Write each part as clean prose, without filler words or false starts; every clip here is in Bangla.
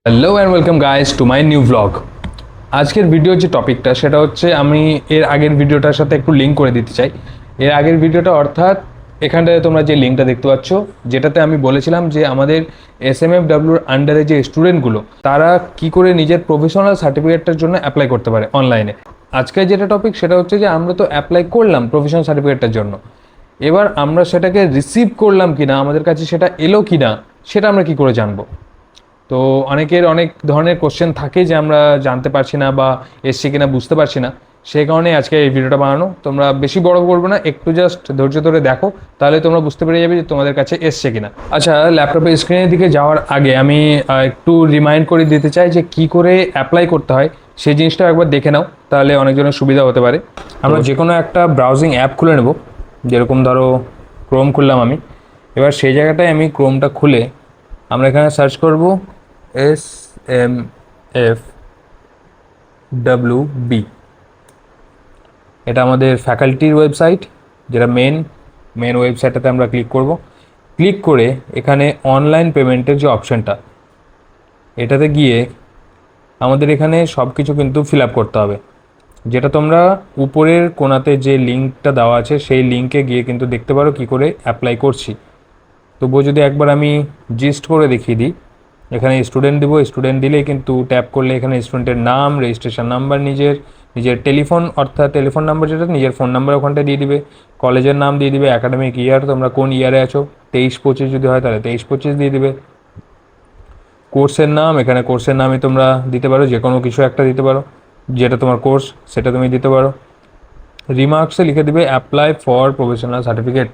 Hello and welcome guys to my new blog. আজকের ভিডিওর যে টপিকটা সেটা হচ্ছে আমি এর আগের ভিডিওটার সাথে একটু লিঙ্ক করে দিতে চাই। এর আগের ভিডিওটা অর্থাৎ এখানটায় তোমরা যে লিঙ্কটা দেখতে পাচ্ছ, যেটাতে আমি বলেছিলাম যে আমাদের SMFWর আন্ডারে যে স্টুডেন্টগুলো তারা কি করে নিজের প্রফেশনাল সার্টিফিকেটটার জন্য অ্যাপ্লাই করতে পারে অনলাইনে। আজকে যেটা টপিক সেটা হচ্ছে যে আমরা তো অ্যাপ্লাই করলাম প্রফেশনাল সার্টিফিকেটটার জন্য, এবার আমরা সেটাকে রিসিভ করলাম কিনা, আমাদের কাছে সেটা এলো কিনা, সেটা আমরা কি করে জানবো। তো অনেকের অনেক ধরনের কোশ্চেন থাকে যে আমরা জানতে পারছি না বা এসছে কিনা বুঝতে পারছি না, সেই কারণে আজকে এই ভিডিওটা বানানো। তোমরা বেশি বড় করবে না, একটু জাস্ট ধৈর্য ধরে দেখো, তাহলে তোমরা বুঝতে পেরে যাবে যে তোমাদের কাছে এসছে কিনা। আচ্ছা, ল্যাপটপের স্ক্রিনের দিকে যাওয়ার আগে আমি একটু রিমাইন্ড করে দিতে চাই যে কি করে অ্যাপ্লাই করতে হয় সেই জিনিসটা একবার দেখে নাও, তাহলে অনেকজনের সুবিধা হতে পারে। আমরা যে কোনো একটা ব্রাউজিং অ্যাপ খুলে নেব, যেরকম ধরো ক্রোম খুললাম আমি। এবার সেই জায়গাটায় আমি ক্রোমটা খুলে আমরা এখানে সার্চ করব SMFWB। এটা আমাদের ফ্যাকাল্টির ওয়েবসাইট, যেটা মেন ওয়েবসাইটটাতে আমরা ক্লিক করব। ক্লিক করে এখানে অনলাইন পেমেন্টের যে অপশানটা, এটাতে গিয়ে আমাদের এখানে সব কিছু কিন্তু ফিল আপ করতে হবে, যেটা তোমরা উপরের কোণাতে যে লিঙ্কটা দেওয়া আছে সেই লিঙ্কে গিয়ে কিন্তু দেখতে পারো কি করে অ্যাপ্লাই করছি। তবুও যদি একবার আমি জিস্ট করে দেখিয়ে দিই, এখানে স্টুডেন্ট দেবো, স্টুডেন্ট দিলেই কিন্তু ট্যাপ করলে এখানে স্টুডেন্টের নাম, রেজিস্ট্রেশন নাম্বার, নিজের টেলিফোন অর্থাৎ টেলিফোন নাম্বার, যেটা নিজের ফোন নাম্বার ওখানটায় দিয়ে দিবে, কলেজের নাম দিয়ে দিবে, অ্যাকাডেমিক ইয়ার তোমরা কোন ইয়ারে আছো, 23-25 যদি হয় তাহলে 23-25 দিয়ে দিবে। কোর্সের নাম, এখানে কোর্সের নামই তোমরা দিতে পারো, যে কোনো কিছু একটা দিতে পারো, যেটা তোমার কোর্স সেটা তুমি দিতে পারো। রিমার্কসে লিখে দিবে অ্যাপ্লাই ফর প্রফেশনাল সার্টিফিকেট।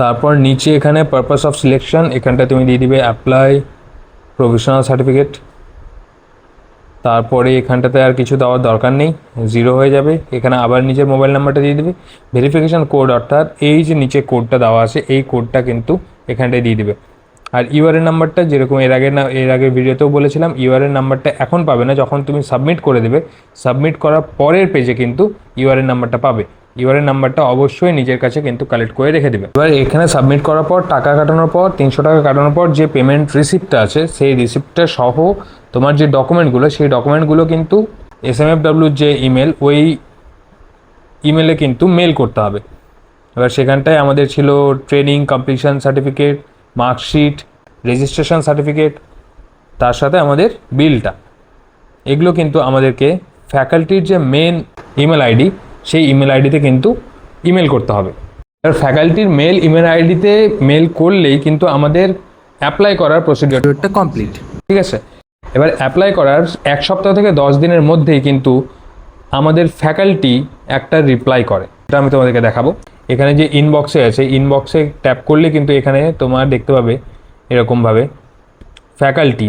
তারপর নিচে এখানে পারপাস অফ সিলেকশন, এখানটা তুমি দিয়ে দিবে অ্যাপ্লাই প্রফেশনাল সার্টিফিকেট। তারপরে এখানটাতে আর কিছু দেওয়ার দরকার নেই, জিরো হয়ে যাবে। এখানে আবার নিজের মোবাইল নাম্বারটা দিয়ে দিবে। ভেরিফিকেশান কোড, অর্থাৎ এই যে নিচে কোডটা দেওয়া আছে এই কোডটা কিন্তু এখানটায় দিয়ে দিবে। আর ইউআরএন নাম্বারটা, যেরকম এর আগের ভিডিওতেও বলেছিলাম, ইউআরএন নাম্বারটা এখন পাবে না, যখন তুমি সাবমিট করে দেবে। সাবমিট করার পরের পেজে কিন্তু ইউআরএন নাম্বারটা পাবে। ইউআরএন নাম্বারটা অবশ্যই নিজের কাছে কিন্তু কালেক্ট করে রেখে দেবে। এবার এখানে সাবমিট করার পর টাকা কাটানোর পর 300 টাকা কাটানোর পর যে পেমেন্ট রিসিপ্টটা আছে, সেই রিসিপ্টটা সহ তোমার যে ডকুমেন্টগুলো, সেই ডকুমেন্টগুলো কিন্তু SMFWর যে ইমেল, ওই ইমেলে কিন্তু মেল করতে হবে। এবার সেখানটায় আমাদের ছিল training completion certificate, marksheet, registration certificate, তার সাথে আমাদের বিলটা। এগুলো কিন্তু আমাদেরকে ফ্যাকাল্টির যে মেন ইমেল আইডি, সেই ইমেল আইডিতে কিন্তু ইমেল করতে হবে। এবার ফ্যাকাল্টির ইমেল আইডিতে মেল করলেই কিন্তু আমাদের অ্যাপ্লাই করার প্রসিডিওরটা কমপ্লিট, ঠিক আছে। এবার অ্যাপ্লাই করার 1 সপ্তাহ থেকে 10 দিনের মধ্যেই কিন্তু আমাদের ফ্যাকাল্টি একটা রিপ্লাই করে, এটা আমি তোমাদেরকে দেখাবো। এখানে যে ইনবক্সে আছে, ইনবক্সে ট্যাপ করলে কিন্তু এখানে তোমার দেখতে পাবে এরকমভাবে ফ্যাকাল্টি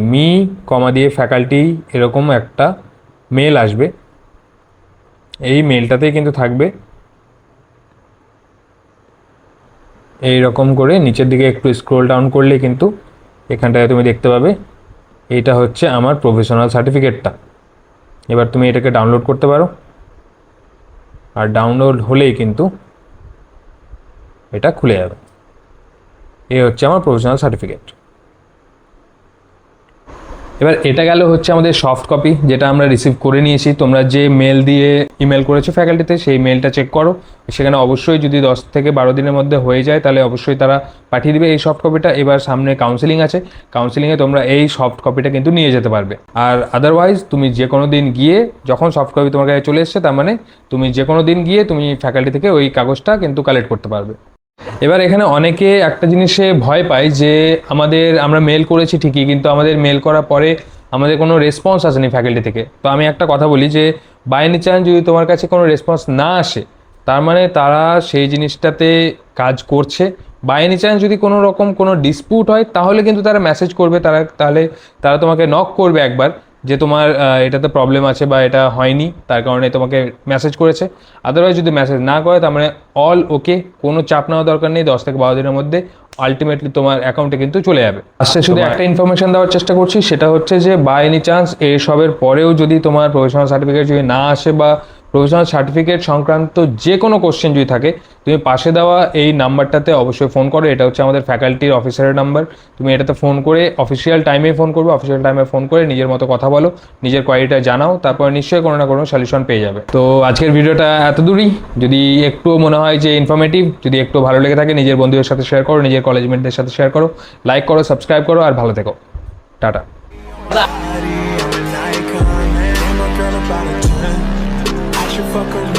দিয়ে ফ্যাকাল্টি, এরকম একটা মেল আসবে। এই মেলটাতেই কিন্তু থাকবে এই রকম করে। নিচের দিকে একটু স্ক্রোল ডাউন করলে কিন্তু এখানটায় তুমি দেখতে পাবে এইটা হচ্ছে আমার প্রফেশনাল সার্টিফিকেটটা। এবার তুমি এটাকে ডাউনলোড করতে পারো, আর ডাউনলোড হলেই কিন্তু এটা খুলে যাবে। এই হচ্ছে আমার প্রফেশনাল সার্টিফিকেট। এবার এটা গেল হচ্ছে আমাদের সফট কপি, যেটা আমরা রিসিভ করে নিয়েছি। তোমরা যে মেল দিয়ে ইমেল করেছো ফ্যাকাল্টিতে, সেই মেলটা চেক করো, সেখানে অবশ্যই যদি 10 থেকে 12 দিনের মধ্যে হয়ে যায় তাহলে অবশ্যই তারা পাঠিয়ে দিবে এই সফট কপিটা। এবার সামনে কাউন্সেলিং আছে, কাউন্সেলিংয়ে তোমরা এই সফট কপিটা কিন্তু নিয়ে যেতে পারবে। আর আদারওয়াইজ তুমি যে কোনো দিন গিয়ে, যখন সফট কপি তোমার কাছে চলে এসছে, তার মানে তুমি যে কোনো দিন গিয়ে তুমি ফ্যাকাল্টি থেকে ওই কাগজটা কিন্তু কালেক্ট করতে পারবে। এবার এখানে অনেকে একটা জিনিসে ভয় পায় যে আমরা মেল করেছি ঠিকই, কিন্তু আমাদের মেল করার পরে আমাদের কোনো রেসপন্স আসেনি ফ্যাকাল্টি থেকে। তো আমি একটা কথা বলি যে বাই এনি চান্স যদি তোমার কাছে কোনো রেসপন্স না আসে, তার মানে তারা সেই জিনিসটাতে কাজ করছে। বাই এনি চান্স যদি কোনো রকম কোনো ডিসপিউট হয়, তাহলে কিন্তু তারা মেসেজ করবে, তাহলে তারা তোমাকে নক করবে একবার, যে তোমার এটাতে প্রবলেম আছে বা এটা হয়নি, তার কারণে তোমাকে মেসেজ করেছে। আদারওয়াইজ যদি মেসেজ না করে, তার মানে অল ওকে, কোনো চাপ নেওয়া দরকার নেই। 10 থেকে 12 দিনের মধ্যে আলটিমেটলি তোমার অ্যাকাউন্টে কিন্তু চলে যাবে। আজকে শুধু একটা ইনফরমেশন দেওয়ার চেষ্টা করছি, সেটা হচ্ছে যে বাই এনি চান্স এসবের পরেও যদি তোমার প্রফেশনাল সার্টিফিকেট যদি না আসে বা প্রফেশনাল সার্টিফিকেট সংক্রান্ত যে কোনো কোশ্চেন যদি থাকে তুমি পাশে দেওয়া এই নাম্বারটাতে অবশ্যই ফোন করো। এটা হচ্ছে আমাদের ফ্যাকাল্টির অফিসারের নাম্বার। তুমি এটাতে ফোন করে অফিসিয়াল টাইমে ফোন করবে, অফিসিয়াল টাইমে ফোন করে নিজের মতো কথা বলো, নিজের কোয়ারিটা জানাও, তারপর নিশ্চয়ই কোনো না কোনো সলিউশন পেয়ে যাবে। তো আজকের ভিডিওটা এত দূরই। যদি একটু মনে হয় যে ইনফরমেটিভ, যদি একটু ভালো লেগে থাকে নিজের বন্ধুদের সাথে শেয়ার করো, নিজের কলেজ মেটদের সাথে শেয়ার করো, লাইক করো, সাবস্ক্রাইব করো, আর ভালো থেকো। টাটা। Fuck a